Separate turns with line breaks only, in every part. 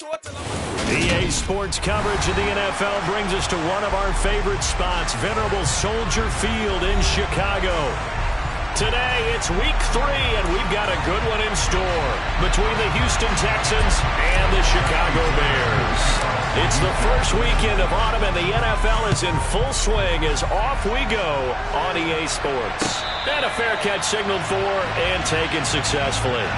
EA Sports coverage of the NFL brings us to one of our favorite spots, venerable Soldier Field in Chicago. Today, it's week 3, and we've got a good one in store between the Houston Texans and the Chicago Bears. It's the first weekend of autumn, and the NFL is in full swing as off we go on EA Sports. And a fair catch signaled for and taken successfully.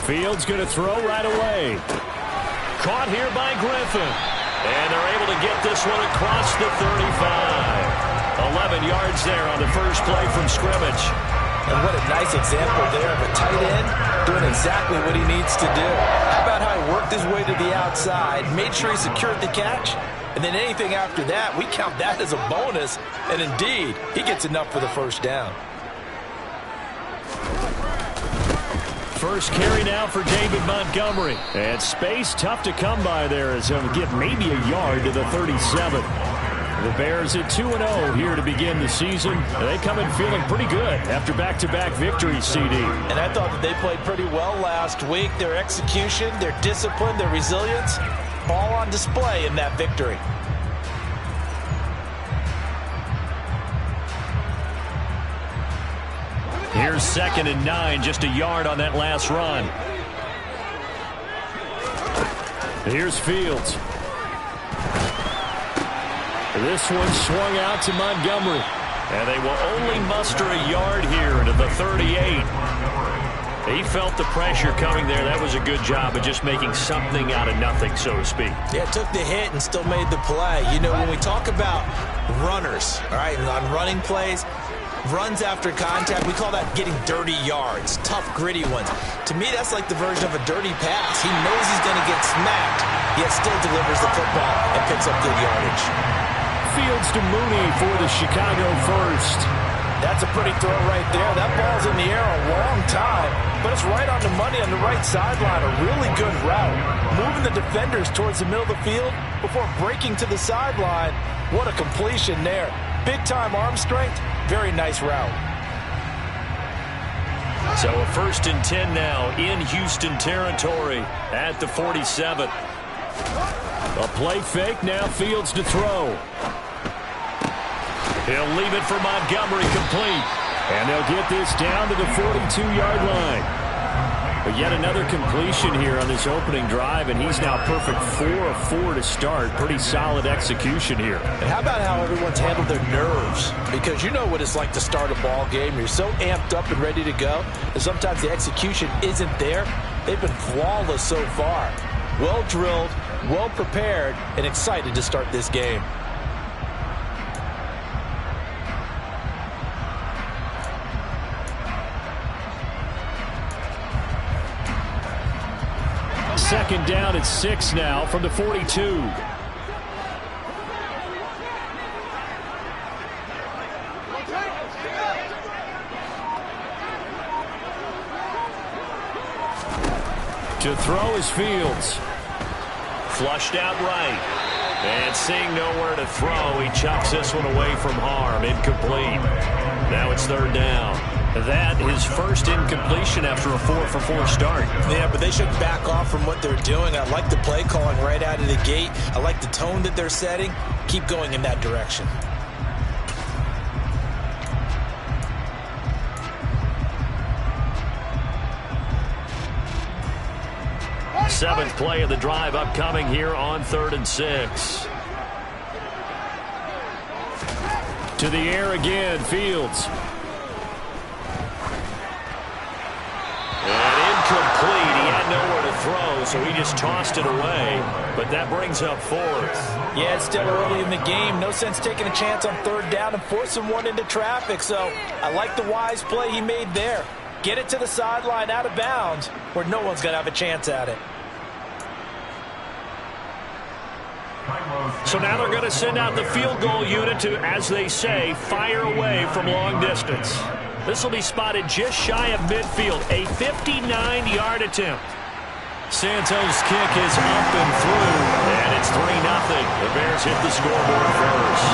Fields going to throw right away. Caught here by Griffin. And they're able to get this one across the 35. 11 yards there on the first play from scrimmage.
And what a nice example there of a tight end doing exactly what he needs to do. How about how he worked his way to the outside, made sure he secured the catch, and then anything after that, we count that as a bonus. And indeed, he gets enough for the first down.
First carry now for David Montgomery. And space tough to come by there as he'll get maybe a yard to the 37. The Bears at 2-0 here to begin the season. They come in feeling pretty good after back-to-back victories, CD.
And I thought that they played pretty well last week. Their execution, their discipline, their resilience, all on display in that victory.
Here's 2nd and 9, just a yard on that last run. Here's Fields. This one swung out to Montgomery. And they will only muster a yard here into the 38. He felt the pressure coming there. That was a good job of just making something out of nothing, so to speak.
Yeah, took the hit and still made the play. You know, when we talk about runners, all right, and on running plays, runs after contact, we call that getting dirty yards, tough, gritty ones. To me, that's like the version of a dirty pass. He knows he's going to get smacked, yet still delivers the football and picks up good yardage.
Fields to Mooney for the Chicago first.
That's a pretty throw right there. That ball's in the air a long time, but it's right on the money on the right sideline. A really good route. Moving the defenders towards the middle of the field before breaking to the sideline. What a completion there. Big-time arm strength. Very nice route.
So a 1st and 10 now in Houston territory at the 47. A play fake, now Fields to throw. He'll leave it for Montgomery complete. And they'll get this down to the 42-yard line. But yet another completion here on this opening drive, and he's now perfect 4 of 4 to start. Pretty solid execution here.
And how about how everyone's handled their nerves? Because you know what it's like to start a ball game. You're so amped up and ready to go, and sometimes the execution isn't there. They've been flawless so far. Well drilled, well prepared, and excited to start this game.
Second down at 6 now from the 42. To throw is Fields. Flushed out right. And seeing nowhere to throw, he chucks this one away from harm. Incomplete. Now it's 3rd down. That is first incompletion after a 4-for-4 start.
Yeah, but they shouldn't back off from what they're doing. I like the play calling right out of the gate. I like the tone that they're setting. Keep going in that direction.
Seventh play of the drive upcoming here on 3rd and 6. To the air again, Fields. Incomplete. He had nowhere to throw, so he just tossed it away. But that brings up 4th.
Yeah, it's still early in the game. No sense taking a chance on 3rd down and forcing one into traffic. So I like the wise play he made there. Get it to the sideline out of bounds where no one's going to have a chance at it.
So now they're going to send out the field goal unit to, as they say, fire away from long distance. This will be spotted just shy of midfield, a 59-yard attempt. Santos' kick is up and through, and it's 3-0. The Bears hit the scoreboard first.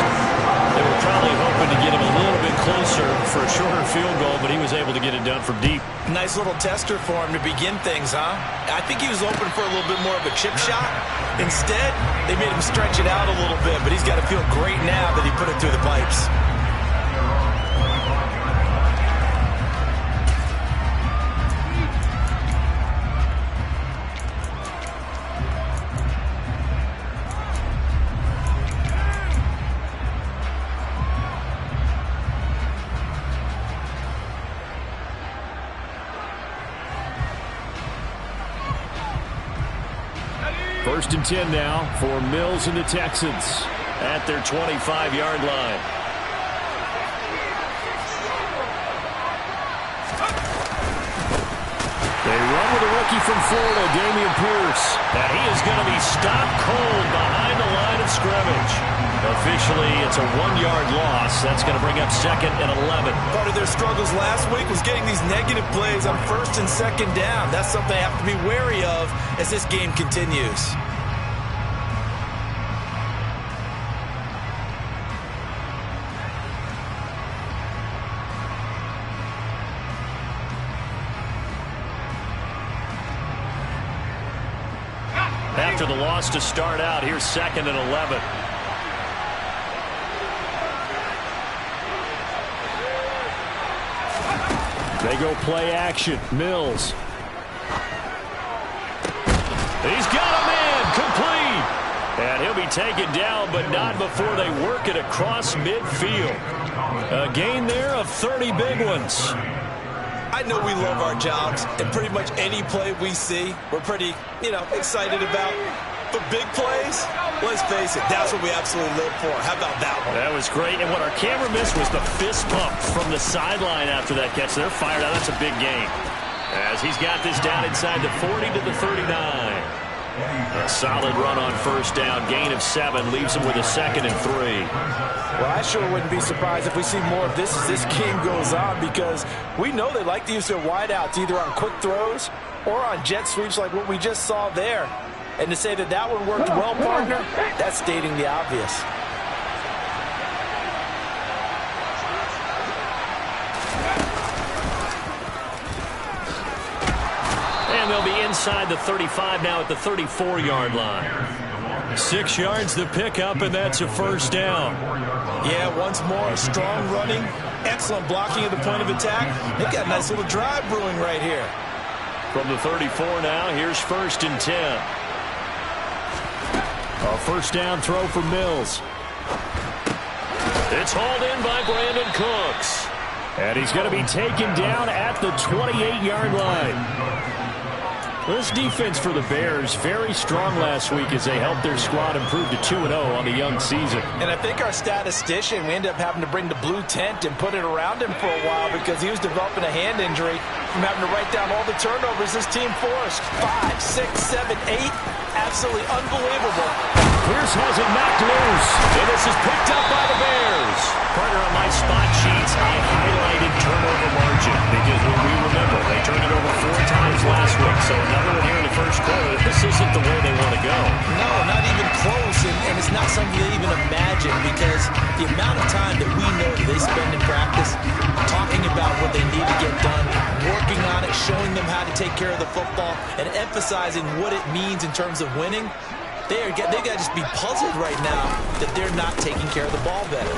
They were probably hoping to get him a little bit closer for a shorter field goal, but he was able to get it done from deep.
Nice little tester for him to begin things, huh? I think he was open for a little bit more of a chip shot. Instead, they made him stretch it out a little bit, but he's got to feel great now that he put it through the pipes.
First and 10 now for Mills and the Texans at their 25-yard line. They run with a rookie from Florida, Dameon Pierce. And he is going to be stopped cold behind the line of scrimmage. Officially, it's a 1-yard loss. That's going to bring up 2nd and 11.
Part of their struggles last week was getting these negative plays on 1st and 2nd down. That's something they have to be wary of as this game continues.
After the loss to start out, here's 2nd and 11. They go play action. Mills. He's got a man complete. And he'll be taken down, but not before they work it across midfield. A gain there of 30 big ones.
I know we love our jobs, and pretty much any play we see, we're pretty, excited about. But big plays, let's face it, that's what we absolutely live for. How about that one?
That was great. And what our camera missed was the fist pump from the sideline after that catch. They're fired out. That's a big game. As he's got this down inside the 40 to the 39. A solid run on 1st down. Gain of 7 leaves him with a 2nd and 3.
Well, I sure wouldn't be surprised if we see more of this as this game goes on, because we know they like to use their wideouts either on quick throws or on jet sweeps like what we just saw there. And to say that that one worked well, partner, that's stating the obvious.
And they'll be inside the 35 now at the 34-yard line. 6 yards the pickup, and that's a 1st down.
Yeah, once more, strong running, excellent blocking at the point of attack. They've got a nice little drive brewing right here.
From the 34 now, here's 1st and 10. A 1st down throw for Mills. It's hauled in by Brandon Cooks. And he's going to be taken down at the 28-yard line. This defense for the Bears, very strong last week as they helped their squad improve to 2-0 on the young season.
And I think our statistician, we ended up having to bring the blue tent and put it around him for a while because he was developing a hand injury from having to write down all the turnovers this team forced. 5, 6, 7, 8. Absolutely unbelievable.
Pierce has it knocked loose, and this is picked up by the Bears. Partner, on my spot sheets, I highlighted turnover margin because we remember they turned it over 4 times last week, so another one here in the 1st quarter. This isn't the way they want to go.
No, not even close, and it's not something they even imagine because the amount of time that we know that they spend in practice talking about what they need to get done, working on it, showing them how to take care of the football, and emphasizing what it means in terms of winning. They got to just be puzzled right now that they're not taking care of the ball better.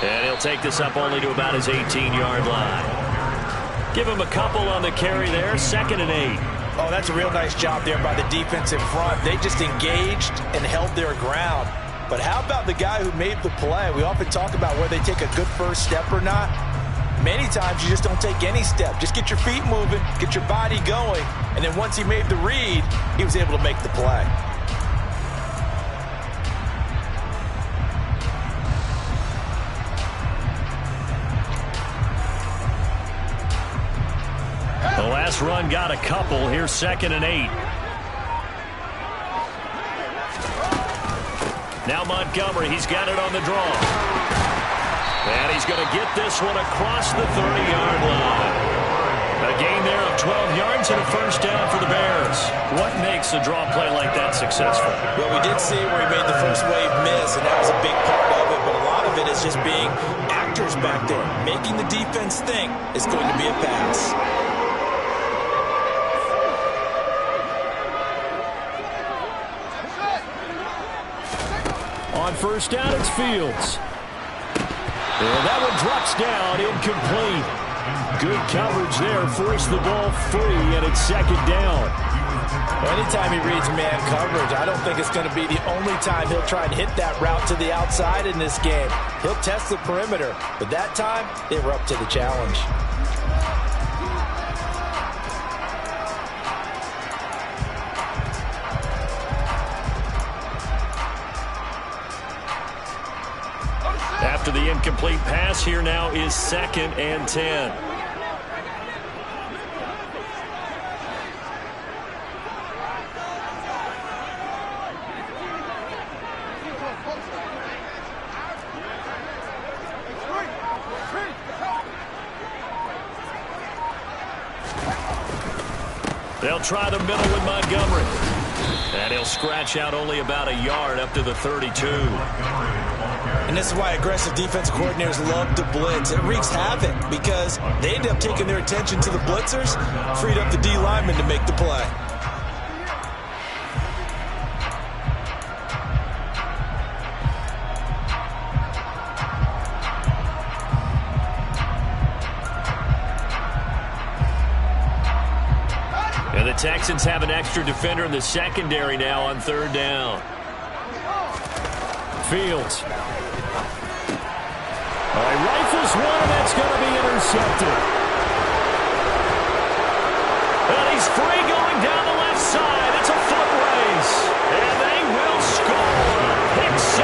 And he'll take this up only to about his 18-yard line. Give him a couple on the carry there, 2nd and 8.
Oh, that's a real nice job there by the defense in front. They just engaged and held their ground. But how about the guy who made the play? We often talk about whether they take a good first step or not. Many times you just don't take any step. Just get your feet moving, get your body going, and then once he made the read, he was able to make the play.
The last run got a couple. Here's 2nd and 8. Now Montgomery, he's got it on the draw. And he's going to get this one across the 30-yard line. A gain there of 12 yards and a first down for the Bears. What makes a draw play like that successful?
Well, we did see where he made the first wave miss, and that was a big part of it. But a lot of it is just being actors back there, making the defense think it's going to be a pass.
On first down, it's Fields. And that one drops down, incomplete. Good coverage there, forced the ball free, and it's second down.
Anytime he reads man coverage, I don't think it's going to be the only time he'll try and hit that route to the outside in this game. He'll test the perimeter, but that time, they were up to the challenge.
After the incomplete pass, here now is 2nd and 10. They'll try the middle with Montgomery. And he'll scratch out only about a yard up to the 32.
And this is why aggressive defensive coordinators love to blitz. It wreaks havoc because they end up taking their attention to the blitzers, freed up the D lineman to make the play.
And the Texans have an extra defender in the secondary now on 3rd down. Fields. All right, rifles one, and that's going to be intercepted. And he's free going down the left side. It's a foot race. And they will score. Pick 6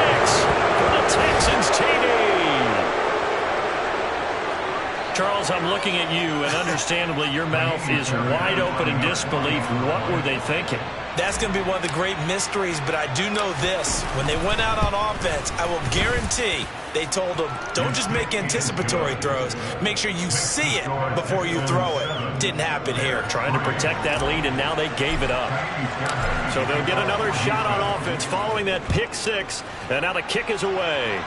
for the Texans TD. Charles, I'm looking at you, and understandably, your mouth is wide open in disbelief. What were they thinking?
That's going to be one of the great mysteries, but I do know this. When they went out on offense, I will guarantee they told them, don't just make anticipatory throws. Make sure you see it before you throw it. Didn't happen here.
Trying to protect that lead, and now they gave it up. So they'll get another shot on offense following that pick 6, and now the kick is away.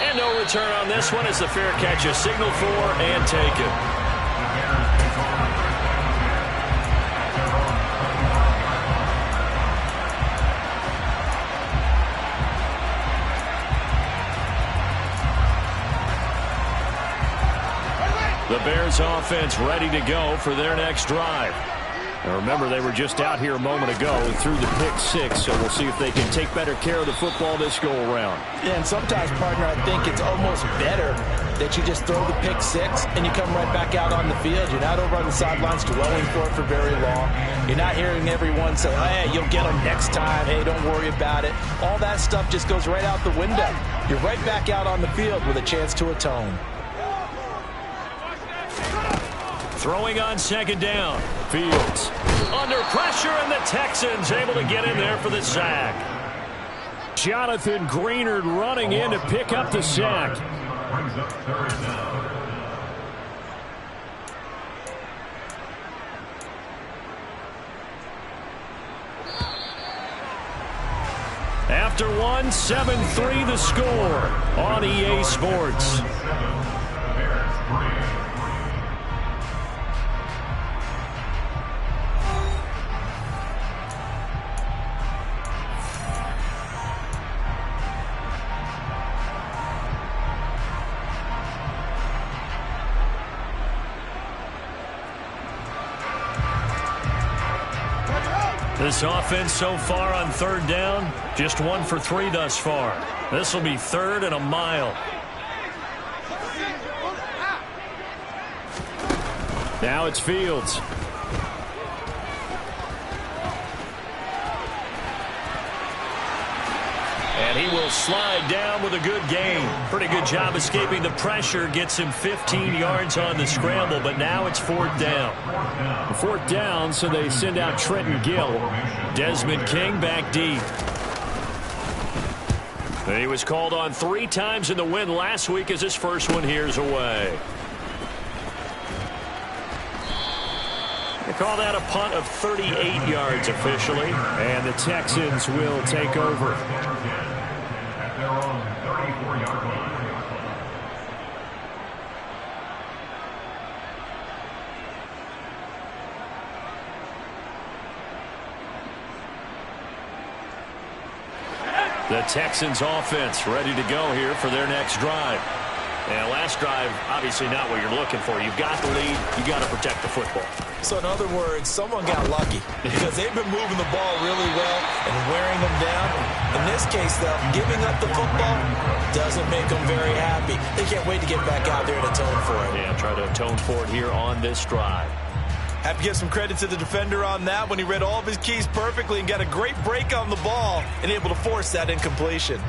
And no return on this one as the fair catch is signaled for and taken. The Bears offense ready to go for their next drive. Now remember, they were just out here a moment ago through the pick 6, so we'll see if they can take better care of the football this go-around.
Yeah, and sometimes, partner, I think it's almost better that you just throw the pick 6 and you come right back out on the field. You're not over on the sidelines dwelling for very long. You're not hearing everyone say, hey, you'll get them next time. Hey, don't worry about it. All that stuff just goes right out the window. You're right back out on the field with a chance to atone.
Throwing on 2nd down. Fields under pressure, and the Texans able to get in there for the sack. Jonathan Greenard running in to pick up the sack. After one, 7-3 the score on EA Sports. This offense so far on 3rd down, just 1 for 3 thus far. This will be 3rd and a mile. Now it's Fields. And he will slide down with a good gain. Pretty good job escaping the pressure. Gets him 15 yards on the scramble, but now it's 4th down. 4th down, so they send out Trenton Gill. Desmond King back deep. He was called on 3 times in the win last week as his first one here's away. They call that a punt of 38 yards officially, and the Texans will take over. The Texans offense ready to go here for their next drive. And last drive, obviously not what you're looking for. You've got the lead. You've got to protect the football.
So in other words, someone got lucky because they've been moving the ball really well and wearing them down. In this case, though, giving up the football doesn't make them very happy. They can't wait to get back out there and atone for it.
Yeah, try to atone for it here on this drive.
Have to give some credit to the defender on that when he read all of his keys perfectly and got a great break on the ball and able to force that incompletion.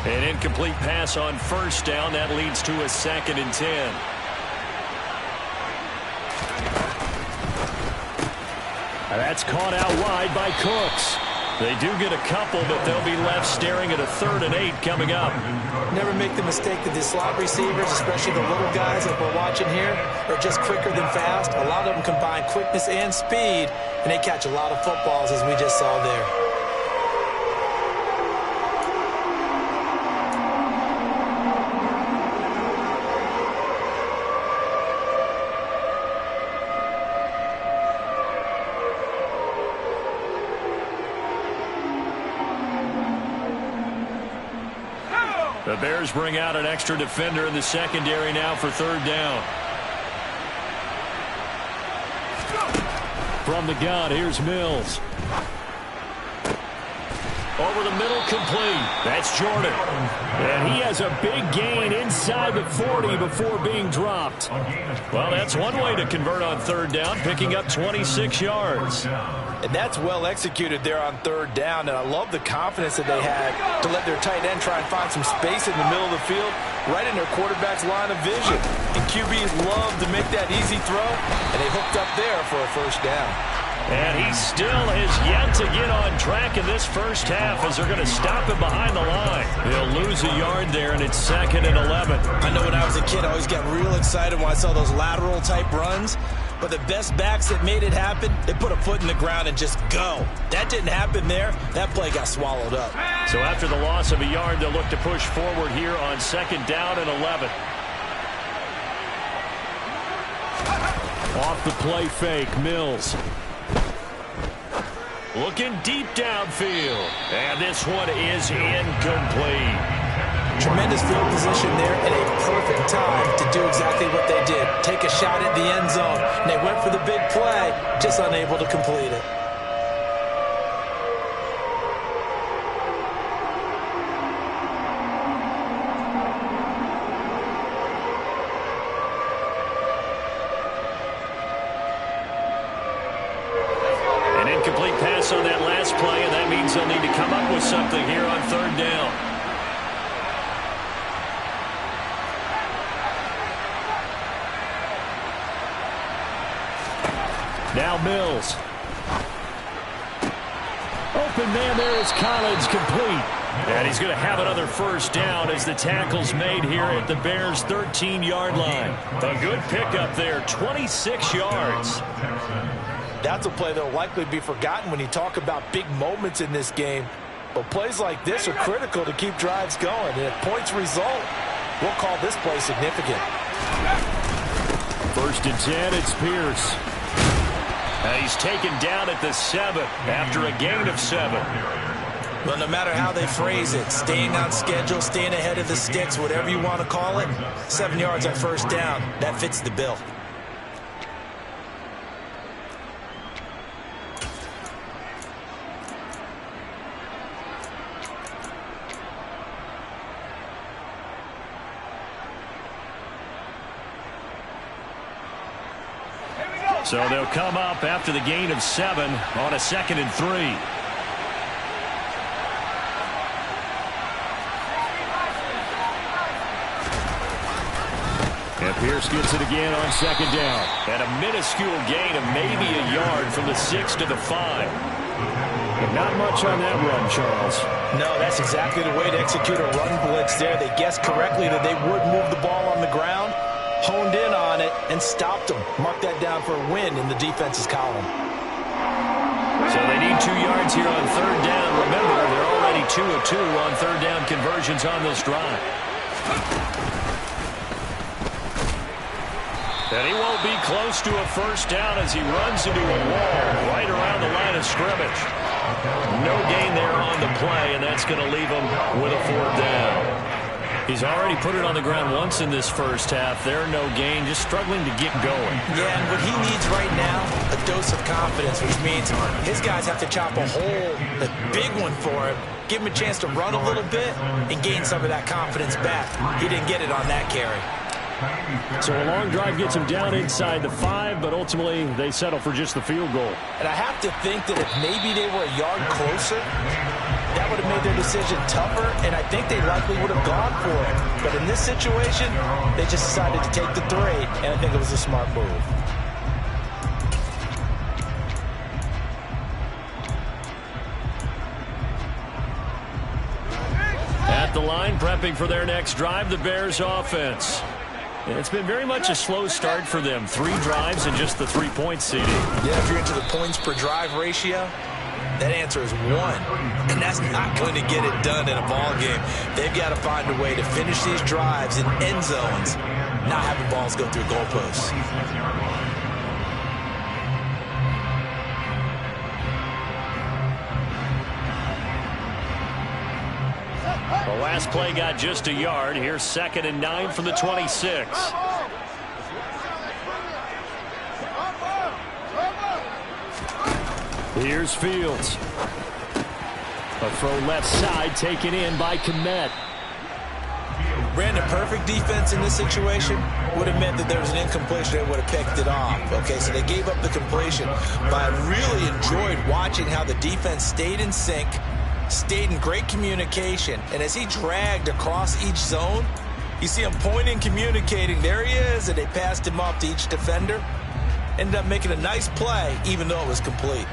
An incomplete pass on first down. That leads to a 2nd and 10. That's caught out wide by Cooks. They do get a couple, but they'll be left staring at a 3rd and 8 coming up.
Never make the mistake that the slot receivers, especially the little guys like we're watching here, are just quicker than fast. A lot of them combine quickness and speed, and they catch a lot of footballs, as we just saw there.
The Bears bring out an extra defender in the secondary now for 3rd down. From the gun, here's Mills. Over the middle, complete. That's Jordan. And he has a big gain inside the 40 before being dropped. Well, that's one way to convert on 3rd down, picking up 26 yards.
And that's well executed there on 3rd down. And I love the confidence that they had to let their tight end try and find some space in the middle of the field, right in their quarterback's line of vision. And QBs love to make that easy throw, and they hooked up there for a 1st down.
And he still has yet to get on track in this first half as they're going to stop him behind the line. They'll lose a yard there, and it's 2nd and 11.
I know when I was a kid, I always got real excited when I saw those lateral-type runs. But the best backs that made it happen, they put a foot in the ground and just go. That didn't happen there. That play got swallowed up.
So after the loss of a yard, they'll look to push forward here on 2nd down and 11. Off the play fake, Mills. Looking deep downfield. And this one is incomplete.
Tremendous field position there at a perfect time to do exactly what they did. Take a shot at the end zone. And they went for the big play, just unable to complete it.
An incomplete pass on that last play, and that means they'll need to come up with something here on 3rd down. Now Mills. Open man there is Collins, complete. And he's going to have another 1st down as the tackle's made here at the Bears' 13-yard line. A good pickup there, 26 yards.
That's a play that will likely be forgotten when you talk about big moments in this game. But plays like this are critical to keep drives going. And if points result, we'll call this play significant.
1st and 10, it's Pierce. He's taken down at the 7 after a gain of 7.
Well, no matter how they phrase it, staying on schedule, staying ahead of the sticks, whatever you want to call it, 7 yards on 1st down, that fits the bill.
So they'll come up after the gain of 7 on a 2nd and 3. Pierce gets it again on second down. And a minuscule gain of maybe a yard from the 6 to the 5. But not much on that run, Charles.
No, that's exactly the way to execute a run blitz there. They guessed correctly that they would move the ball on the ground, honed in on it, and stopped them. Mark that down for a win in the defense's column.
So they need 2 yards here on third down. Remember, they're already 2 of 2 on third down conversions on this drive. And he won't be close to a first down as he runs into a wall right around the line of scrimmage. No gain there on the play, and that's going to leave him with a fourth down. He's already put it on the ground once in this first half. There, no gain, just struggling to get going.
Yeah, and what he needs right now, a dose of confidence, which means his guys have to chop a hole, a big one for him, give him a chance to run a little bit, and gain some of that confidence back. He didn't get it on that carry.
So a long drive gets him down inside the 5, but ultimately they settle for just the field goal.
And I have to think that if maybe they were a yard closer, that would have made their decision tougher, and I think they likely would have gone for it. But in this situation, they just decided to take the 3, and I think it was a smart move.
At the line, prepping for their next drive, the Bears offense. It's been very much a slow start for them. 3 drives and just the 3 points, CD.
Yeah, if you're into the points per drive ratio, that answer is 1. And that's not going to get it done in a ball game. They've got to find a way to finish these drives in end zones, not having balls go through goalposts.
The last play got just a yard. Here's 2nd and 9 from the 26. Here's Fields. A throw left side taken in by Kmet.
Brandon, perfect defense in this situation would have meant that there was an incompletion. They would have picked it off. Okay, so they gave up the completion. But I really enjoyed watching how the defense stayed in sync, stayed in great communication, and as he dragged across each zone, you see him pointing, communicating. There he is, and they passed him off to each defender. Ended up making a nice play, even though it was complete.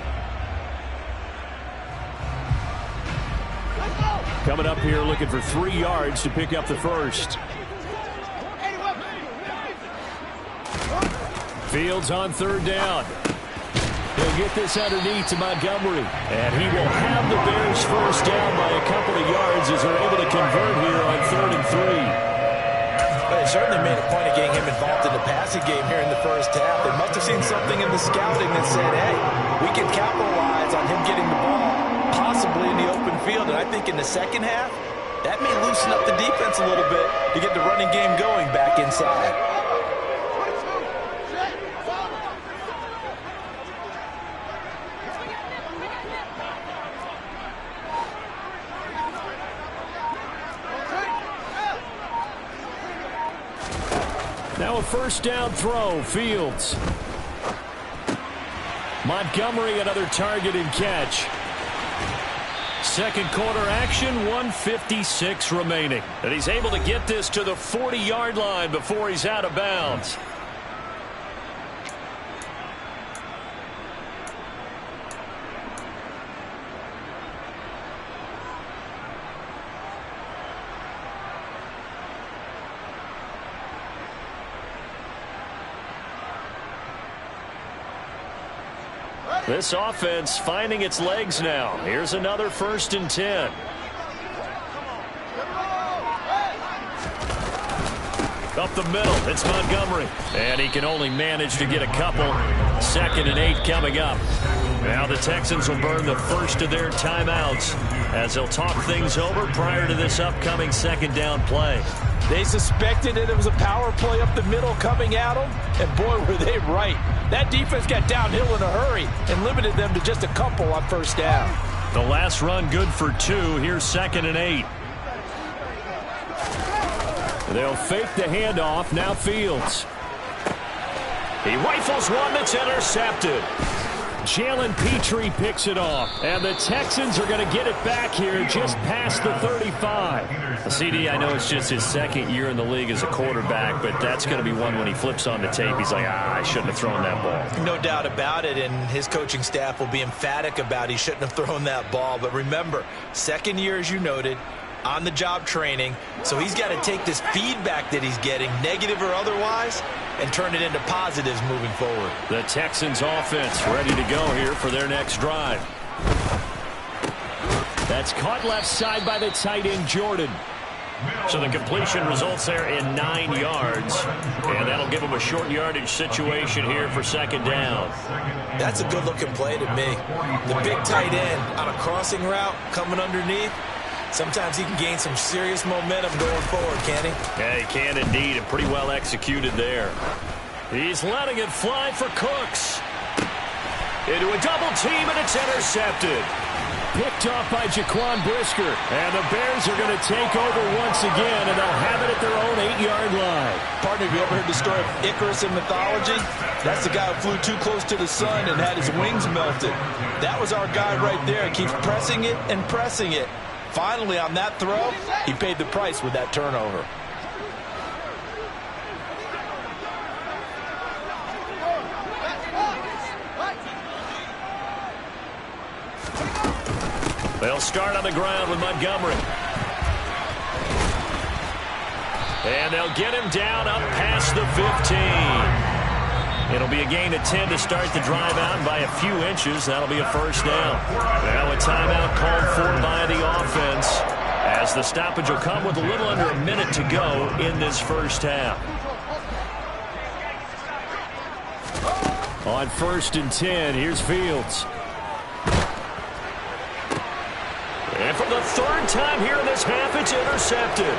Coming up here looking for 3 yards to pick up the first. Fields on third down. He'll get this underneath to Montgomery. And he will have the Bears first down by a couple of yards as they're able to convert here on 3rd and 3.
They certainly made a point of getting him involved in the passing game here in the first half. They must have seen something in the scouting that said, hey, we can capitalize on him getting the ball, possibly in the open field. And I think in the second half, that may loosen up the defense a little bit to get the running game going back inside.
Now a first down throw, Fields. Montgomery, another target and catch. Second quarter action, 1:56 remaining. And he's able to get this to the 40-yard line before he's out of bounds. This offense finding its legs now. Here's another 1st and 10. Up the middle, it's Montgomery. And he can only manage to get a couple. 2nd and 8 coming up. Now the Texans will burn the first of their timeouts as they'll talk things over prior to this upcoming 2nd down play.
They suspected that it was a power play up the middle coming at them, and boy, were they right. That defense got downhill in a hurry and limited them to just a couple on first down.
The last run good for 2. Here's 2nd and 8. They'll fake the handoff. Now Fields. He rifles one that's intercepted. Jalen Petrie picks it off. And the Texans are going to get it back here just past the 35. CD, I know it's just his second year in the league as a quarterback, but that's going to be one when he flips on the tape. He's like, I shouldn't have thrown that ball.
No doubt about it, and his coaching staff will be emphatic about he shouldn't have thrown that ball. But remember, second year, as you noted, on-the-job training, so he's got to take this feedback that he's getting, negative or otherwise, and turn it into positives moving forward.
The Texans offense ready to go here for their next drive. That's caught left side by the tight end, Jordan. So the completion results there in 9 yards, and that'll give him a short yardage situation here for second down.
That's a good-looking play to me. The big tight end on a crossing route coming underneath. Sometimes he can gain some serious momentum going forward, can he?
Yeah, he can indeed, and pretty well executed there. He's letting it fly for Cooks. Into a double team, and it's intercepted. Picked off by Jaquan Brisker. And the Bears are going to take over once again, and they'll have it at their own 8-yard line.
Partner, have you ever heard the story of Icarus in mythology? That's the guy who flew too close to the sun and had his wings melted. That was our guy right there. He keeps pressing it and pressing it. Finally, on that throw, he paid the price with that turnover.
They'll start on the ground with Montgomery. And they'll get him down up past the 15. It'll be a gain of 10 to start the drive out by a few inches. That'll be a first down. Now a timeout called for by the offense, as the stoppage will come with a little under a minute to go in this first half. On 1st and 10, here's Fields. And for the third time here in this half, it's intercepted.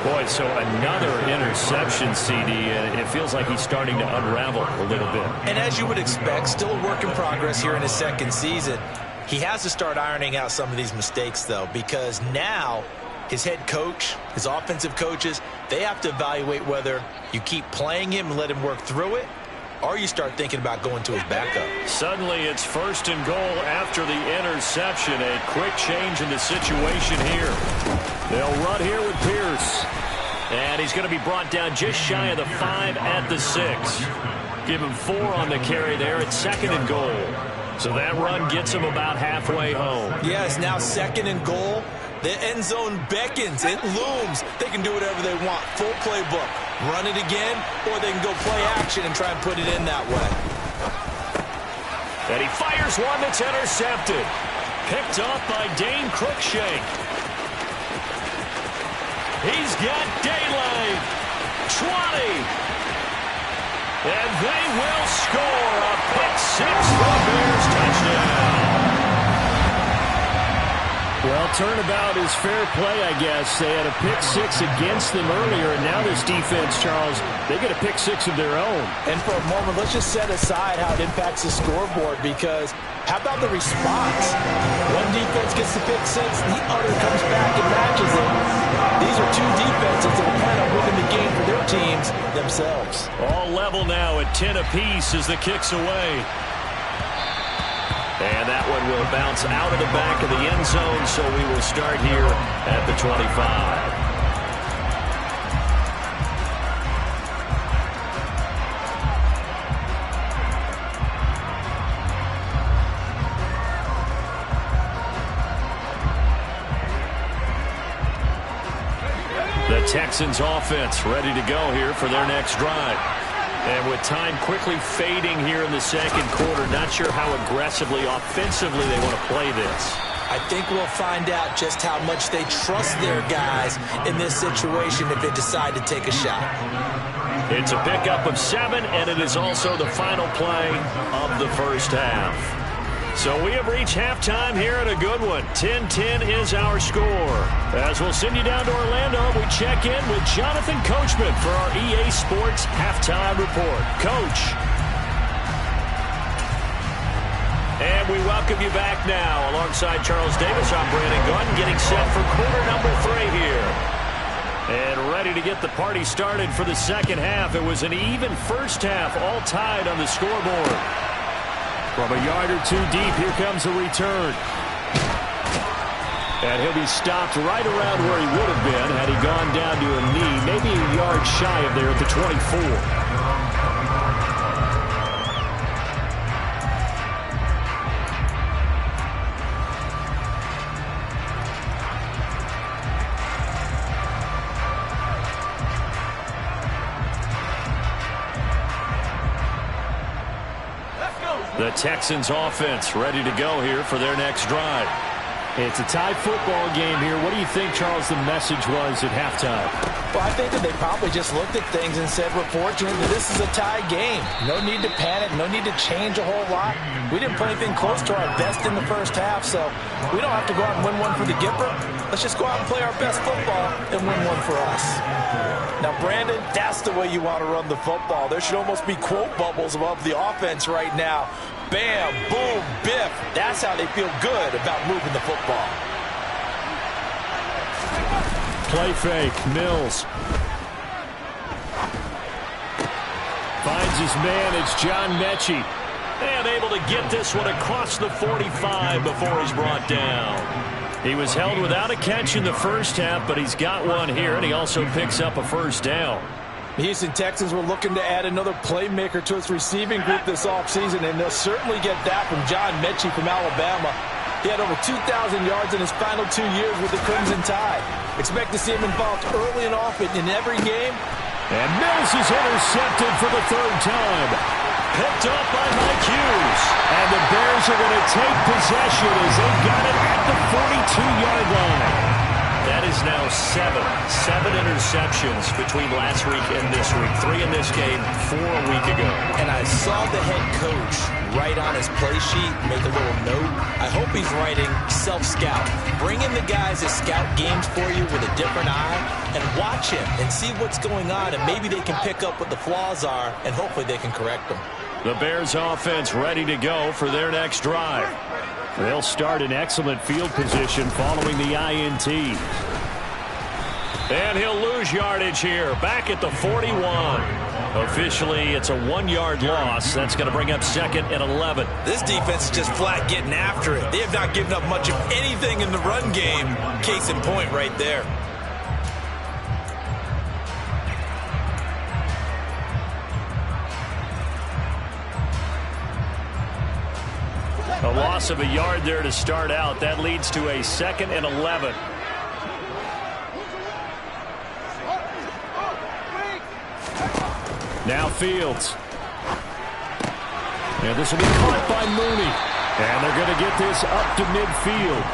Boy, so another interception, CD, and it feels like he's starting to unravel a little bit.
And as you would expect, still a work in progress here in his second season. He has to start ironing out some of these mistakes, though, because now his head coach, his offensive coaches, they have to evaluate whether you keep playing him and let him work through it, or you start thinking about going to his backup.
Suddenly it's 1st and goal after the interception. A quick change in the situation here. They'll run here with Pierce. And he's going to be brought down just shy of the 5 at the 6. Give him 4 on the carry there at 2nd and goal. So that run gets him about halfway home.
Yeah, it's now 2nd and goal. The end zone beckons. It looms. They can do whatever they want. Full playbook. Run it again, or they can go play action and try and put it in that way.
And he fires one that's intercepted. Picked off by Dane Cruikshank. He's got daylight. 20. And they will score a pick 6 for the Bears touchdown. Well, turnabout is fair play, I guess. They had a pick 6 against them earlier, and now this defense, Charles, they get a pick 6 of their own.
And for a moment, let's just set aside how it impacts the scoreboard, because how about the response? One defense gets the pick 6, the other comes back and matches it. These are two defenses that are kind of winning the game for their teams themselves.
All level now at 10 apiece as the kick's away. And that one will bounce out of the back of the end zone, so we will start here at the 25. The Texans offense ready to go here for their next drive. And with time quickly fading here in the second quarter, not sure how aggressively, offensively they want to play this.
I think we'll find out just how much they trust their guys in this situation if they decide to take a shot.
It's a pickup of 7, and it is also the final play of the first half. So we have reached halftime here at a good one. 10-10 is our score. As we'll send you down to Orlando, we check in with Jonathan Coachman for our EA Sports Halftime Report. Coach. And we welcome you back now. Alongside Charles Davis, I'm Brandon Gordon, getting set for quarter number 3 here. And ready to get the party started for the second half. It was an even first half, all tied on the scoreboard. From a yard or two deep, here comes a return. And he'll be stopped right around where he would have been had he gone down to a knee, maybe a yard shy of there at the 24. The Texans offense ready to go here for their next drive. It's a tie football game here. What do you think, Charles, the message was at halftime?
Well, I think that they probably just looked at things and said, we're fortunate that this is a tie game. No need to panic, no need to change a whole lot. We didn't play anything close to our best in the first half, so we don't have to go out and win one for the Gipper. Let's just go out and play our best football and win one for us. Now, Brandon, that's the way you want to run the football. There should almost be quote bubbles above the offense right now. Bam, boom, biff. That's how they feel good about moving the football.
Play fake, Mills. Finds his man, it's John Mechie. And able to get this one across the 45 before he's brought down. He was held without a catch in the first half, but he's got one here, and he also picks up a first down.
The Houston Texans were looking to add another playmaker to its receiving group this offseason, and they'll certainly get that from John Mechie from Alabama. He had over 2,000 yards in his final 2 years with the Crimson Tide. Expect to see him involved early and often in every game.
And Mills is intercepted for the third time. Picked up by Mike Hughes. And the Bears are going to take possession as they've got it at the 42-yard line. That is now seven interceptions between last week and this week. 3 in this game, 4 a week ago.
And I saw the head coach write on his play sheet, make a little note. I hope he's writing self-scout. Bring in the guys that scout games for you with a different eye and watch him and see what's going on, and maybe they can pick up what the flaws are, and hopefully they can correct them.
The Bears offense ready to go for their next drive. They'll start in excellent field position following the INT. And he'll lose yardage here, back at the 41. Officially, it's a 1-yard loss. That's going to bring up 2nd and 11.
This defense is just flat getting after it. They have not given up much of anything in the run game. Case in point right there.
A loss of a yard there to start out. That leads to a 2nd and 11. Now Fields. And this will be caught by Mooney. And they're going to get this up to midfield.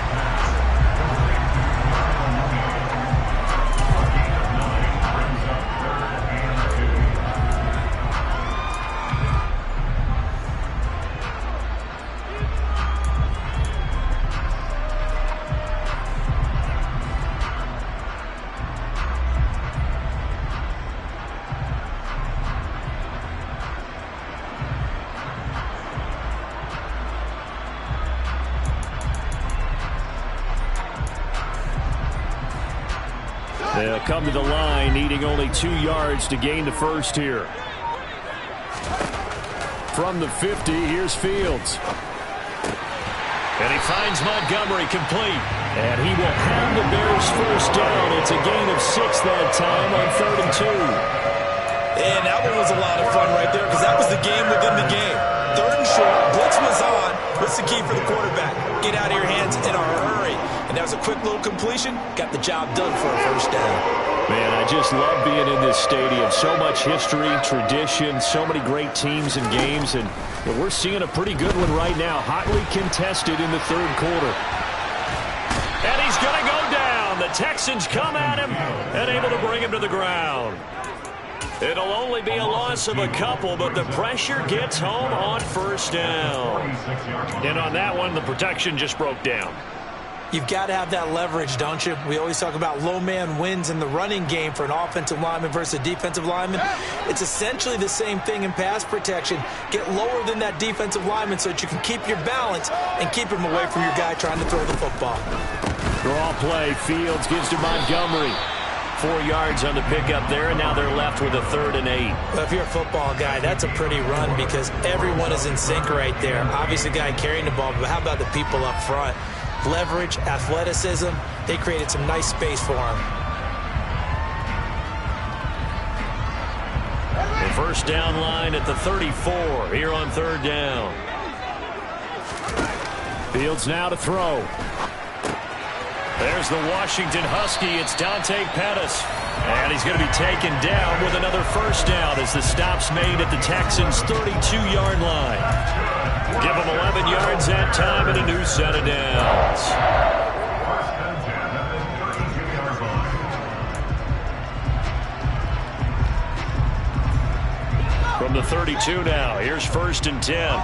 They'll come to the line, needing only 2 yards to gain the first here. From the 50, here's Fields. And he finds Montgomery complete. And he will have the Bears first down. It's a gain of 6 that time on 3rd and 2.
And that one was a lot of fun right there because that was the game within the game. 3rd and short, blitz was on. What's the key for the quarterback? Get out of your hands in a hurry. And that was a quick little completion. Got the job done for a first down.
Man, I just love being in this stadium. So much history, tradition, so many great teams and games. And we're seeing a pretty good one right now. Hotly contested in the 3rd quarter. And he's going to go down. The Texans come at him and able to bring him to the ground. It'll only be a loss of a couple, but the pressure gets home on first down. And on that one, the protection just broke down.
You've got to have that leverage, don't you? We always talk about low man wins in the running game for an offensive lineman versus a defensive lineman. It's essentially the same thing in pass protection. Get lower than that defensive lineman so that you can keep your balance and keep him away from your guy trying to throw the football.
Draw play. Fields gives to Montgomery. 4 yards on the pickup there, and now they're left with a 3rd and 8.
Well, if you're a football guy, that's a pretty run because everyone is in sync right there. Obviously, the guy carrying the ball, but how about the people up front? Leverage, athleticism, they created some nice space for him.
The first down line at the 34 here on 3rd down. Fields now to throw. There's the Washington Husky. It's Dante Pettis. And he's going to be taken down with another first down as the stop's made at the Texans' 32-yard line. Give them 11 yards that time and a new set of downs. From the 32 now, here's 1st and 10.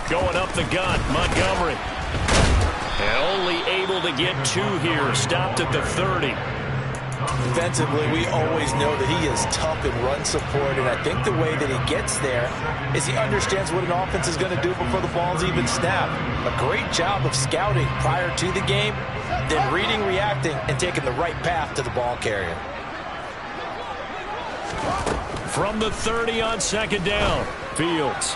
Going up the gun, Montgomery. And only able to get 2 here, stopped at the 30.
Defensively, we always know that he is tough in run support, and I think the way that he gets there is he understands what an offense is going to do before the ball's even snapped. A great job of scouting prior to the game, then reading, reacting, and taking the right path to the ball carrier.
From the 30 on 2nd down, Fields.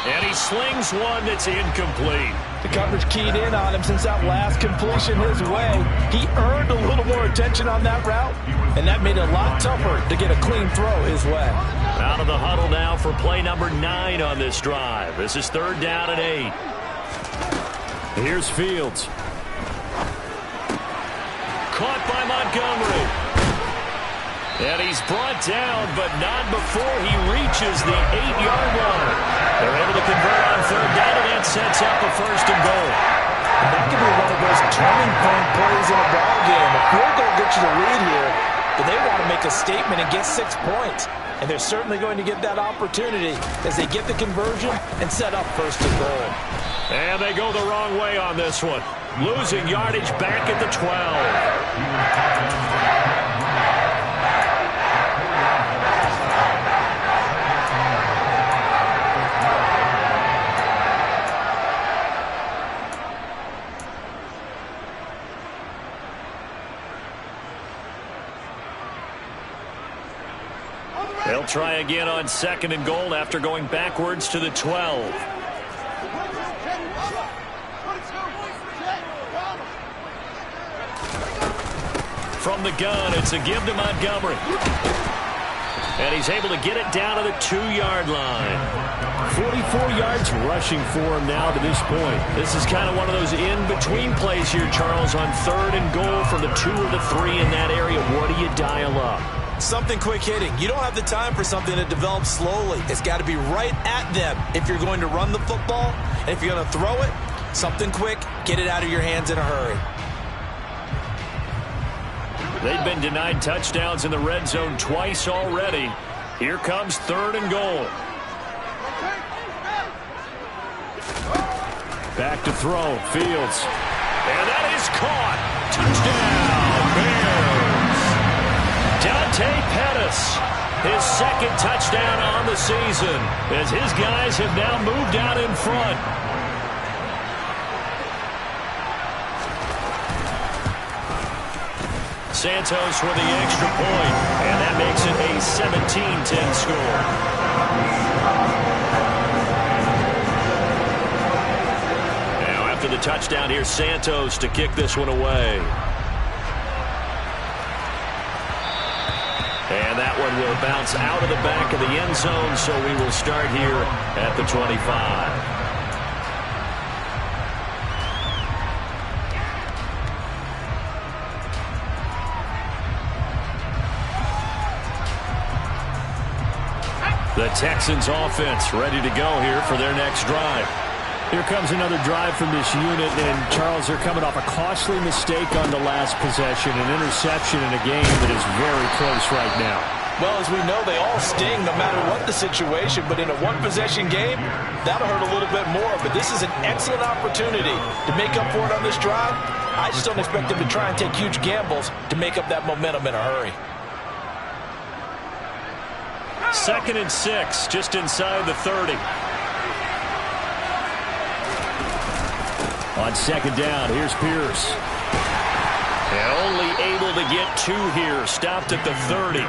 And he slings one that's incomplete.
The coverage keyed in on him since that last completion his way. He earned a little more attention on that route, and that made it a lot tougher to get a clean throw his way.
Out of the huddle now for play number 9 on this drive. This is 3rd down and 8. Here's Fields. Caught by Montgomery. And he's brought down, but not before he reaches the 8-yard line. They're able to convert on 3rd down, and that sets up a 1st and goal.
And that could be one of those turning point plays in a ball game. A field goal gets you the lead here, but they want to make a statement and get 6 points. And they're certainly going to get that opportunity as they get the conversion and set up 1st and goal.
And they go the wrong way on this one. Losing yardage back at the 12. They'll try again on 2nd and goal after going backwards to the 12. From the gun, it's a give to Montgomery. And he's able to get it down to the 2-yard line. 44 yards rushing for him now to this point. This is kind of one of those in-between plays here, Charles, on 3rd and goal from the 2 or the 3 in that area. What do you dial up?
Something quick hitting. You don't have the time for something to develop slowly. It's got to be right at them if you're going to run the football. And if you're going to throw it, something quick, get it out of your hands in a hurry.
They've been denied touchdowns in the red zone twice already. Here comes 3rd and goal. Back to throw, Fields. And that is caught. Touchdown, Bears. Dante Pettis, his 2nd touchdown on the season, as his guys have now moved out in front. Santos with the extra point, and that makes it a 17-10 score. Now after the touchdown, here's Santos to kick this one away. And that one will bounce out of the back of the end zone, so we will start here at the 25. The Texans offense ready to go here for their next drive. Here comes another drive from this unit, and Charles, they're coming off a costly mistake on the last possession, an interception in a game that is very close right now.
Well, as we know, they all sting no matter what the situation, but in a one-possession game, that'll hurt a little bit more. But this is an excellent opportunity to make up for it on this drive. I just don't expect them to try and take huge gambles to make up that momentum in a hurry.
2nd and 6, just inside the 30. On second down, here's Pierce. And only able to get 2 here. Stopped at the 30.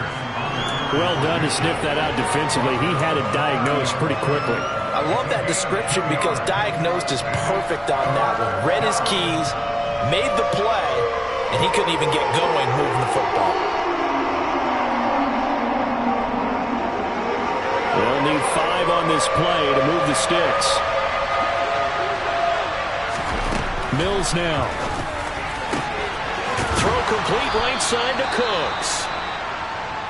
Well done to sniff that out defensively. He had it diagnosed pretty quickly.
I love that description because diagnosed is perfect on that one. Read his keys, made the play, and he couldn't even get going moving the football.
They'll need 5 on this play to move the sticks. Mills now. Throw complete right side to Cooks.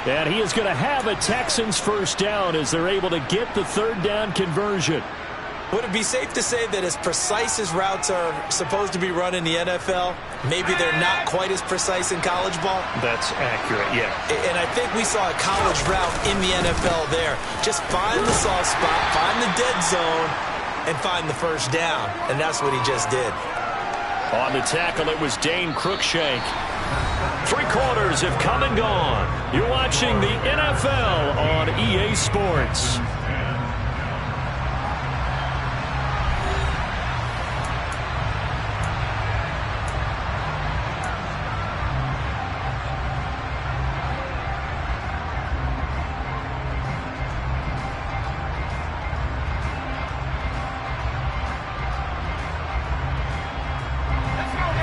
And he is going to have a Texans first down as they're able to get the third down conversion.
Would it be safe to say that as precise as routes are supposed to be run in the NFL, maybe they're not quite as precise in college ball?
That's accurate, yeah.
And I think we saw a college route in the NFL there. Just find the soft spot, find the dead zone, and find the first down. And that's what he just did.
On the tackle, it was Dane Cruikshank. 3 quarters have come and gone. You're watching the NFL on EA Sports.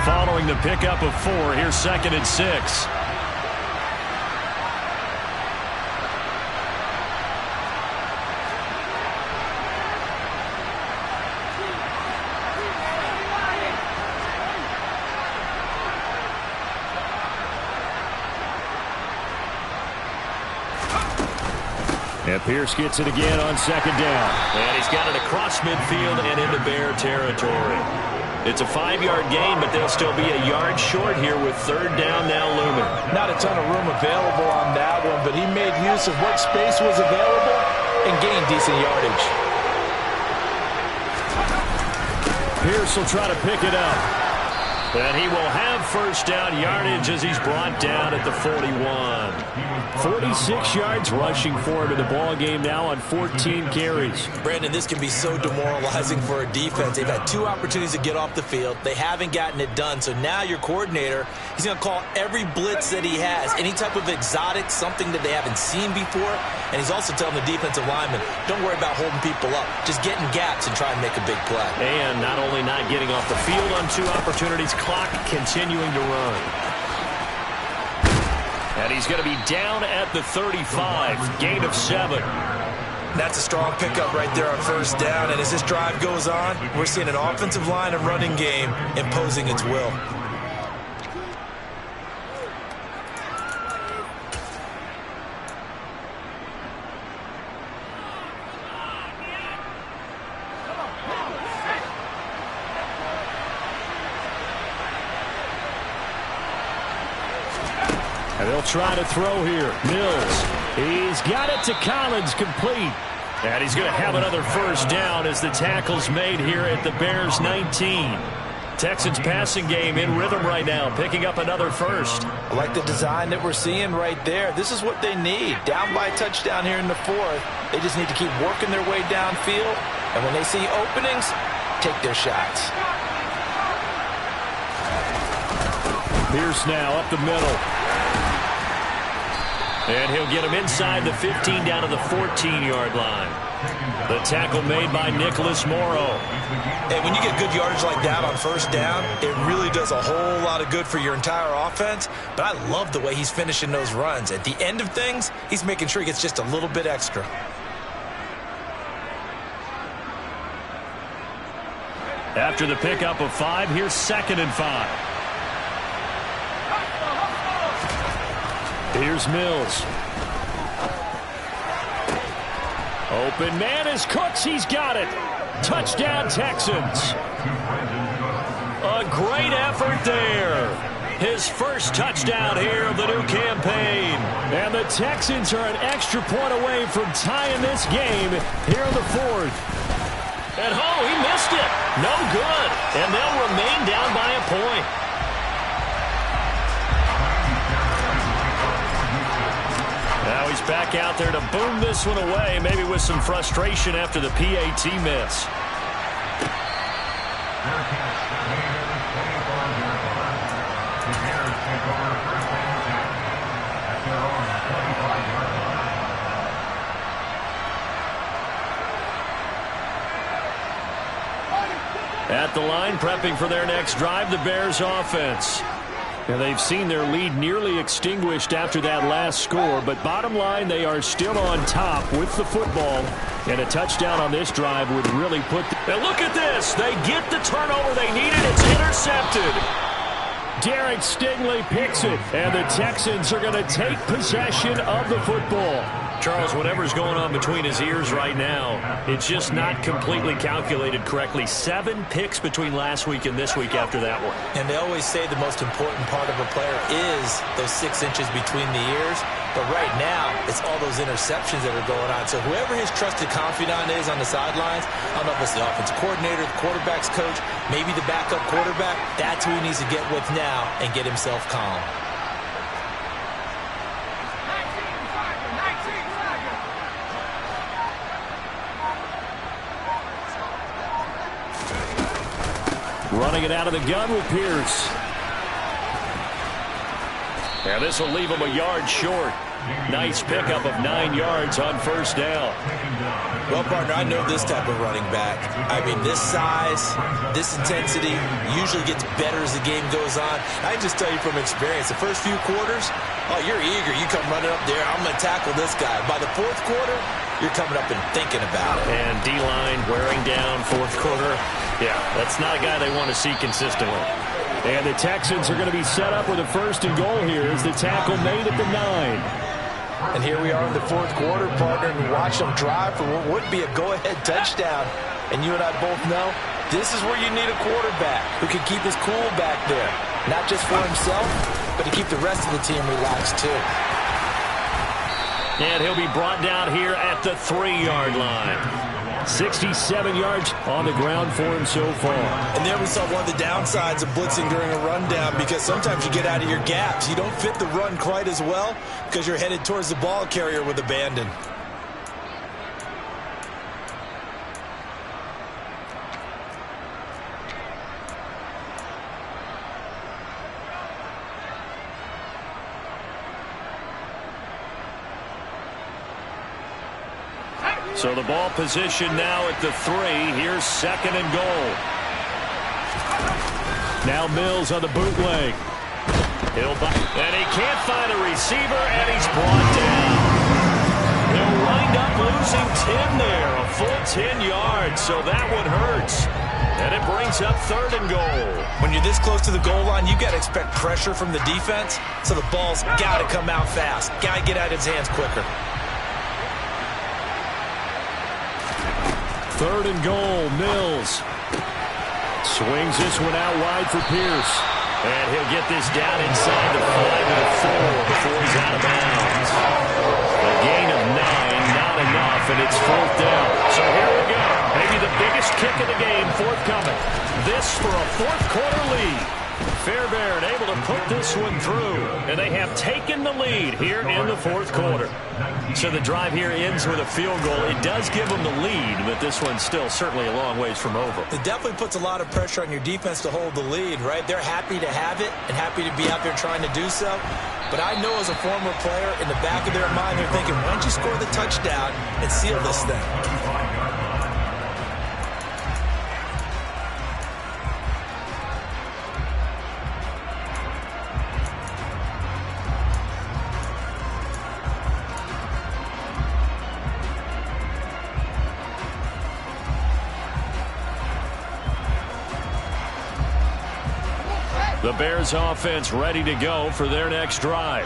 Following the pickup of 4, here's 2nd and 6. And Pierce gets it again on 2nd down. And he's got it across midfield and into Bear territory. It's a 5-yard gain, but they'll still be a yard short here with 3rd down now looming.
Not a ton of room available on that one, but he made use of what space was available and gained decent yardage.
Pierce will try to pick it up. And he will have first down yardage as he's brought down at the 41. 46 yards rushing for him in the ball game now on 14 carries.
Brandon, this can be so demoralizing for a defense. They've had 2 opportunities to get off the field. They haven't gotten it done. So now your coordinator, he's going to call every blitz that he has, any type of exotic, something that they haven't seen before. And he's also telling the defensive lineman, don't worry about holding people up. Just get in gaps and try and make a big play.
And not only not getting off the field on 2 opportunities, clock continuing to run. And he's going to be down at the 35, gain of 7.
That's a strong pickup right there on first down. And as this drive goes on, we're seeing an offensive line and running game imposing its will.
And they'll try to throw here. Mills. He's got it to Collins, complete. And he's going to have another first down as the tackle's made here at the Bears 19. Texans passing game in rhythm right now, picking up another first.
I like the design that we're seeing right there. This is what they need. Down by a touchdown here in the 4th. They just need to keep working their way downfield. And when they see openings, take their shots.
Pierce now up the middle. And he'll get him inside the 15 down to the 14-yard line. The tackle made by Nicholas Morrow.
And when you get good yardage like that on first down, it really does a whole lot of good for your entire offense. But I love the way he's finishing those runs. At the end of things, he's making sure he gets just a little bit extra.
After the pickup of 5, here's 2nd and 5. Here's Mills. Open man is Cooks. He's got it. Touchdown, Texans. A great effort there. His first touchdown here of the new campaign. And the Texans are an extra point away from tying this game here in the 4th. And oh, he missed it. No good. And they'll remain down by a point. Now he's back out there to boom this one away, maybe with some frustration after the PAT miss. At the line, prepping for their next drive, the Bears offense. And they've seen their lead nearly extinguished after that last score, but bottom line, they are still on top with the football. And a touchdown on this drive would really put... And look at this! They get the turnover they needed. It's intercepted. Derek Stingley picks it, and the Texans are going to take possession of the football. Charles, whatever's going on between his ears right now, it's just not completely calculated correctly. 7 picks between last week and this week after that one.
And they always say the most important part of a player is those 6 inches between the ears. But right now, it's all those interceptions that are going on. So whoever his trusted confidant is on the sidelines, I don't know if it's the offensive coordinator, the quarterback's coach, maybe the backup quarterback, that's who he needs to get with now and get himself calm.
Running it out of the gun with Pierce. And this will leave him a yard short. Nice pickup of 9 yards on first down.
Well, partner, I know this type of running back. I mean, this size, this intensity usually gets better as the game goes on. I just tell you from experience, the first few quarters, oh, you're eager. You come running up there, I'm going to tackle this guy. By the 4th quarter, you're coming up and thinking about it.
And D-line wearing down 4th quarter. Yeah, that's not a guy they want to see consistently. And the Texans are going to be set up with a 1st and goal here as the tackle made at the 9.
And here we are in the 4th quarter, partner, and watch them drive for what would be a go-ahead touchdown. And you and I both know this is where you need a quarterback who can keep his cool back there. Not just for himself, but to keep the rest of the team relaxed too.
And he'll be brought down here at the 3-yard line. 67 yards on the ground for him so far.
And there we saw one of the downsides of blitzing during a rundown, because sometimes you get out of your gaps. You don't fit the run quite as well because you're headed towards the ball carrier with abandon.
So the ball position now at the 3. Here's 2nd and goal. Now Mills on the bootleg. And he can't find a receiver, and he's brought down. He'll wind up losing 10 there, a full 10 yards, so that one hurts. And it brings up 3rd and goal.
When you're this close to the goal line, you've got to expect pressure from the defense, so the ball's got to come out fast. Got to get out of his hands quicker.
3rd and goal, Mills. Swings this one out wide for Pierce. And he'll get this down inside the 5 to the 4 before he's out of bounds. A gain of 9, not enough, and it's 4th down. So here we go. Maybe the biggest kick of the game forthcoming. This for a 4th quarter lead. Fairbairn able to put this one through, and they have taken the lead here in the 4th quarter. So the drive here ends with a field goal. It does give them the lead, but this one's still certainly a long ways from over.
It definitely puts a lot of pressure on your defense to hold the lead, right? They're happy to have it and happy to be out there trying to do so. But I know as a former player, in the back of their mind, they're thinking, why don't you score the touchdown and seal this thing?
The Bears offense ready to go for their next drive.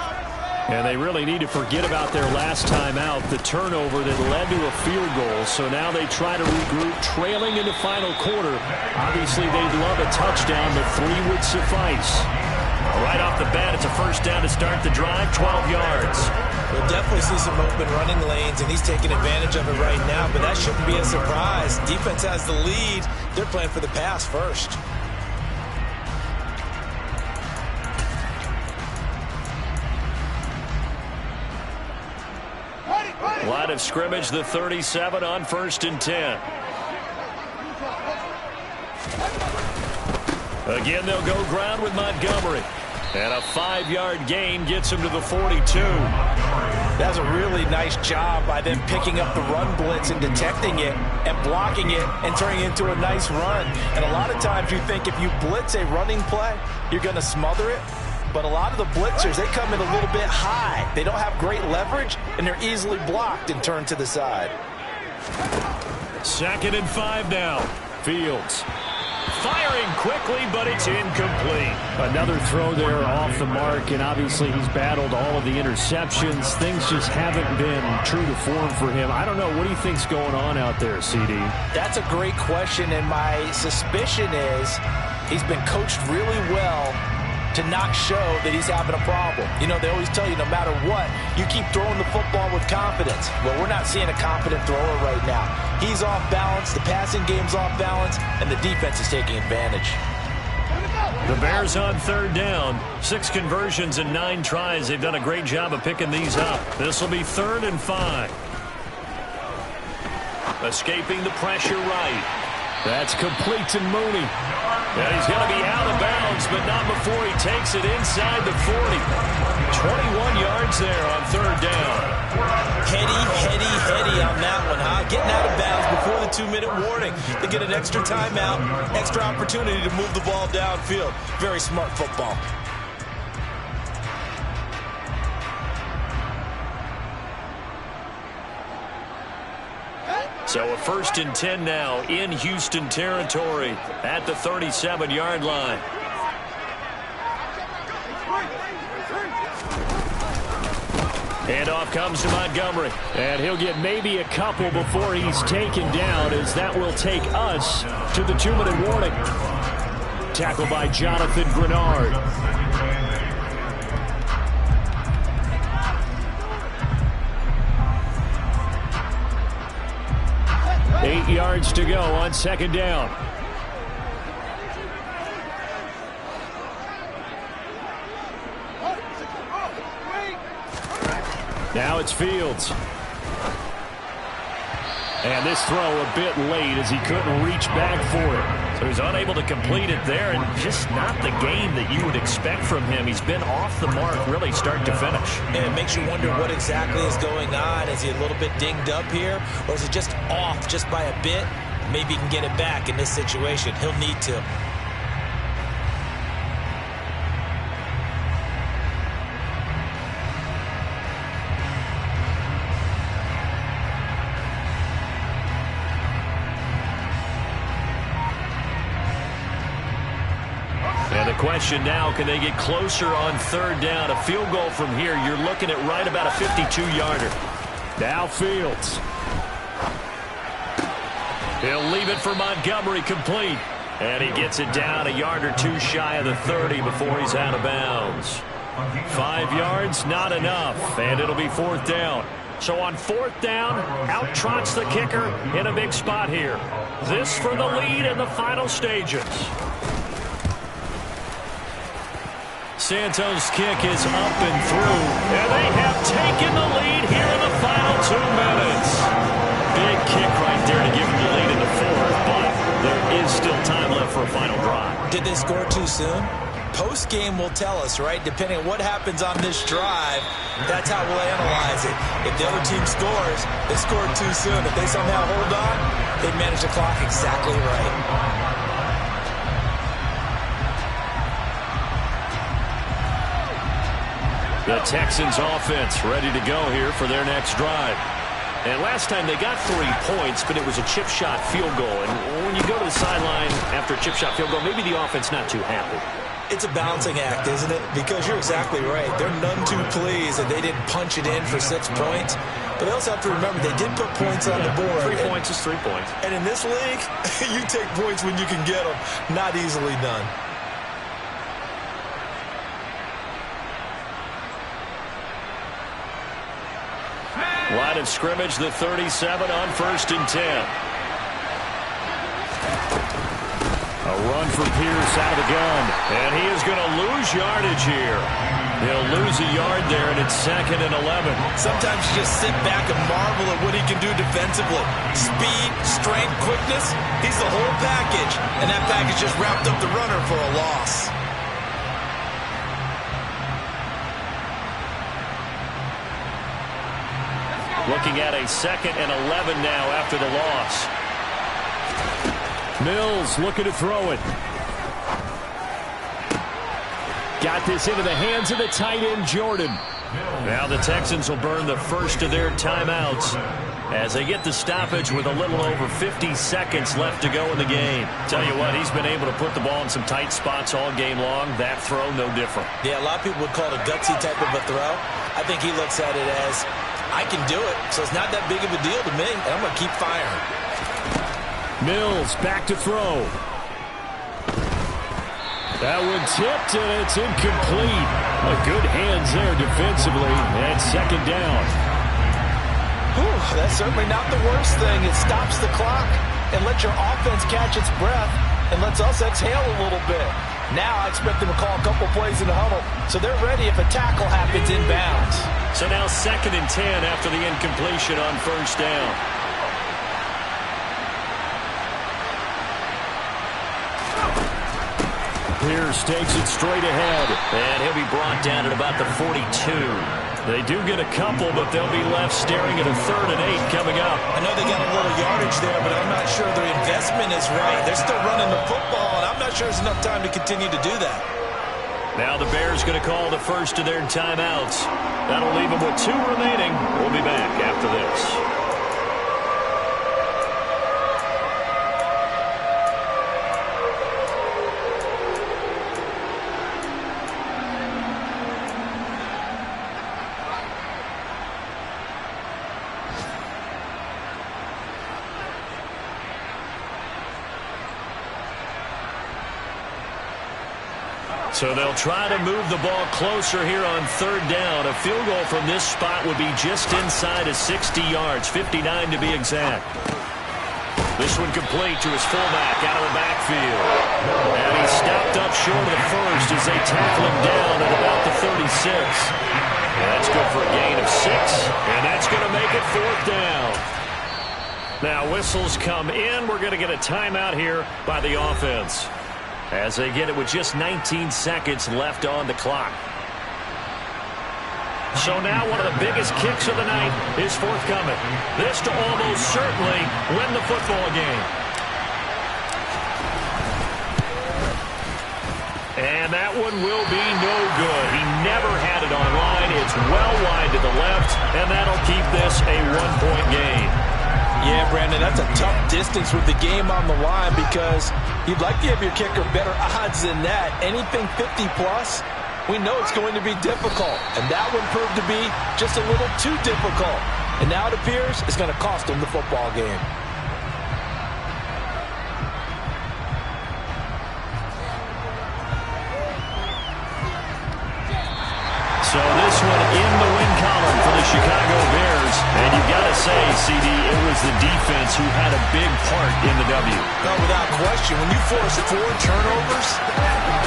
And they really need to forget about their last time out, the turnover that led to a field goal. So now they try to regroup, trailing in the final quarter. Obviously, they'd love a touchdown, but 3 would suffice. Right off the bat, it's a 1st down to start the drive, 12 yards.
We'll definitely see some open running lanes, and he's taking advantage of it right now, but that shouldn't be a surprise. Defense has the lead. They're playing for the pass first.
Line of scrimmage, the 37 on 1st and 10. Again, they'll go ground with Montgomery. And a 5-yard gain gets him to the 42.
That's a really nice job by them picking up the run blitz and detecting it and blocking it and turning it into a nice run. And a lot of times you think if you blitz a running play, you're going to smother it. But a lot of the blitzers, they come in a little bit high. They don't have great leverage, and they're easily blocked and turned to the side.
2nd and 5 now. Fields. Firing quickly, but it's incomplete.
Another throw there off the mark, and obviously he's battled all of the interceptions. Things just haven't been true to form for him. I don't know. What do you think's going on out there, CD?
That's a great question, and my suspicion is he's been coached really well to not show that he's having a problem. You know, they always tell you no matter what, you keep throwing the football with confidence. Well, we're not seeing a confident thrower right now. He's off balance, the passing game's off balance, and the defense is taking advantage.
The Bears on 3rd down. 6 conversions and 9 tries. They've done a great job of picking these up. This will be 3rd and 5. Escaping the pressure right.
That's complete to Mooney.
And he's going to be out of bounds, but not before he takes it inside the 40. 21 yards there on 3rd down.
Heady on that one, huh? Getting out of bounds before the 2-minute warning. They get an extra timeout, extra opportunity to move the ball downfield. Very smart football.
So a 1st and 10 now in Houston territory at the 37-yard line. Handoff comes to Montgomery.
And he'll get maybe a couple before he's taken down, as that will take us to the 2-minute warning. Tackled by Jonathan Grenard. Eight yards to go on 2nd down. Now it's Fields. And this throw a bit late as he couldn't reach back for it.
So he's unable to complete it there, and just not the game that you would expect from him. He's been off the mark really start to finish.
And it makes you wonder what exactly is going on. Is he a little bit dinged up here, or is he just off just by a bit? Maybe he can get it back in this situation. He'll need to.
And the question now, can they get closer on 3rd down? A field goal from here, you're looking at right about a 52-yarder.
Now Fields.
He'll leave it for Montgomery, complete. And he gets it down a yard or two shy of the 30 before he's out of bounds. 5 yards, not enough, and it'll be 4th down. So on 4th down, out trots the kicker in a big spot here. This for the lead in the final stages. Santos' kick is up and through, and they have taken the lead here in the final 2 minutes. Big kick right there to give them the lead in the 4th, but there is still time left for a final drive.
Did they score too soon? Post-game will tell us, right? Depending on what happens on this drive, that's how we'll analyze it. If the other team scores, they scored too soon. If they somehow hold on, they manage the clock exactly right.
The Texans offense ready to go here for their next drive. And last time they got 3 points, but it was a chip shot field goal. And when you go to the sideline after a chip shot field goal, maybe the offense not too happy.
It's a balancing act, isn't it? Because you're exactly right. They're none too pleased that they didn't punch it in for 6 points. But they also have to remember they did put points on the board.
3 points is 3 points.
And in this league, you take points when you can get them. Not easily done.
Line of scrimmage, the 37 on 1st and 10. A run for Pierce out of the gun. And he is going to lose yardage here. He'll lose a yard there, and it's 2nd and 11.
Sometimes you just sit back and marvel at what he can do defensively. Speed, strength, quickness, he's the whole package. And that package just wrapped up the runner for a loss.
Looking at a 2nd and 11 now after the loss. Mills looking to throw it. Got this into the hands of the tight end, Jordan. Now the Texans will burn the first of their timeouts as they get the stoppage with a little over 50 seconds left to go in the game. Tell you what, he's been able to put the ball in some tight spots all game long. That throw, no different.
Yeah, a lot of people would call it a gutsy type of a throw. I think he looks at it as, I can do it, so it's not that big of a deal to me, and I'm going to keep firing.
Mills back to throw. That one tipped, and it's incomplete. A good hands there defensively, and 2nd down.
Whew, that's certainly not the worst thing. It stops the clock and lets your offense catch its breath and lets us exhale a little bit. Now I expect them to call a couple plays in the huddle, so they're ready if a tackle happens inbounds.
So now 2nd and 10 after the incompletion on 1st down. Pierce takes it straight ahead, and he'll be brought down at about the 42. They do get a couple, but they'll be left staring at a 3rd and 8 coming up.
I know they got a little yardage there, but I'm not sure their investment is right. They're still running the football, and I'm not sure there's enough time to continue to do that.
Now the Bears going to call the first of their timeouts. That'll leave them with 2 remaining. We'll be back after this. So they'll try to move the ball closer here on 3rd down. A field goal from this spot would be just inside of 60 yards, 59 to be exact. This one complete to his fullback out of the backfield. And he's stopped up short of the first as they tackle him down at about the 36. That's good for a gain of 6, and that's going to make it 4th down. Now whistles come in. We're going to get a timeout here by the offense, as they get it with just 19 seconds left on the clock. So now one of the biggest kicks of the night is forthcoming. This to almost certainly win the football game. And that one will be no good. He never had it on line. It's well wide to the left, and that'll keep this a 1-point game.
Yeah, Brandon, that's a tough distance with the game on the line because you'd like to give your kicker better odds than that. Anything 50-plus, we know it's going to be difficult. And that one proved to be just a little too difficult. And now it appears it's going to cost them the football game.
So this one in the win column for the Chicago Bears. And you've got to say, CD, it was the defense who had a big part in the W.
No, without question. When you force 4 turnovers,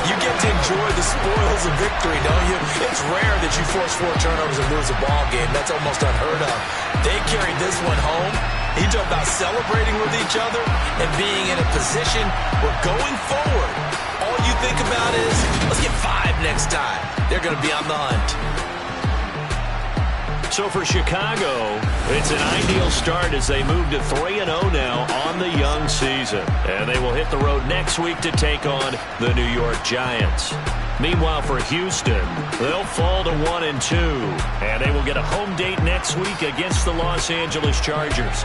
you get to enjoy the spoils of victory, don't you? It's rare that you force 4 turnovers and lose a ball game. That's almost unheard of. They carried this one home. You talk about celebrating with each other and being in a position where going forward, all you think about is, let's get 5 next time. They're going to be on the hunt.
So for Chicago, it's an ideal start as they move to 3-0 now on the young season. And they will hit the road next week to take on the New York Giants. Meanwhile, for Houston, they'll fall to 1-2. And they will get a home date next week against the Los Angeles Chargers.